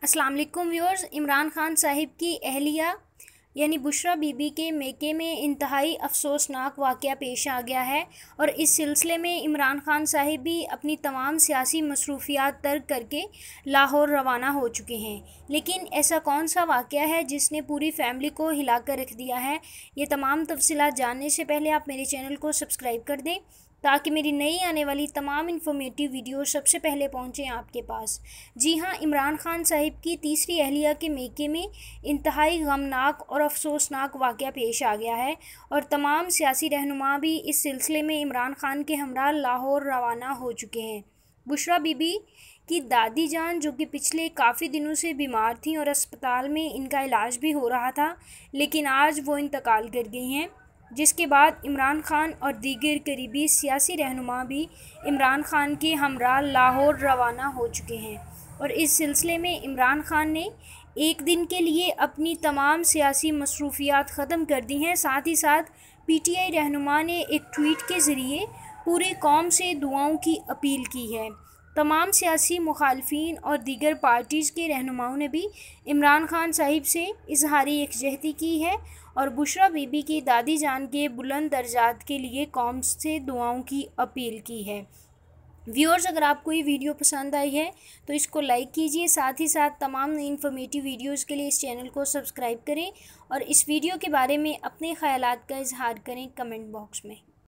अस्सलाम वालेकुम व्यूअर्स। इमरान खान साहिब की अहलिया यानी बुशरा बीबी के मेके में इंतहाई अफसोसनाक वाक़या पेश आ गया है और इस सिलसिले में इमरान खान साहिब भी अपनी तमाम सियासी मसरूफियात तर्क करके लाहौर रवाना हो चुके हैं। लेकिन ऐसा कौन सा वाक़या है जिसने पूरी फैमिली को हिला कर रख दिया है? ये तमाम तफसीलात जानने से पहले आप मेरे चैनल को सब्सक्राइब कर दें ताकि मेरी नई आने वाली तमाम इन्फॉर्मेटिव वीडियो सबसे पहले पहुंचें आपके पास। जी हाँ, इमरान खान साहिब की तीसरी अहलिया के मेके में इंतहाई गमनाक और अफसोसनाक वाक़या पेश आ गया है और तमाम सियासी रहनुमा भी इस सिलसिले में इमरान खान के हमरा लाहौर रवाना हो चुके हैं। बुशरा बीबी की दादी जान, जो कि पिछले काफ़ी दिनों से बीमार थीं और अस्पताल में इनका इलाज भी हो रहा था, लेकिन आज वो इंतकाल कर गई हैं, जिसके बाद इमरान खान और दीगर करीबी सियासी रहनुमा भी इमरान खान के हमरा लाहौर रवाना हो चुके हैं। और इस सिलसिले में इमरान खान ने एक दिन के लिए अपनी तमाम सियासी मसरूफियात ख़त्म कर दी हैं। साथ ही साथ पीटीआई रहनुमा ने एक ट्वीट के ज़रिए पूरी कौम से दुआओं की अपील की है। तमाम सियासी मुखालफिन और दीगर पार्टीज़ के रहनुमाओं ने भी इमरान खान साहिब से इजहार यकजहती की है और बुशरा बीबी की दादी जान के बुलंद दर्जात के लिए कौम से दुआओं की अपील की है। व्यूअर्स, अगर आपको ये वीडियो पसंद आई है तो इसको लाइक कीजिए। साथ ही साथ तमाम नई इन्फॉर्मेटिव वीडियोज़ के लिए इस चैनल को सब्सक्राइब करें और इस वीडियो के बारे में अपने ख़यालात का इजहार करें कमेंट बॉक्स में।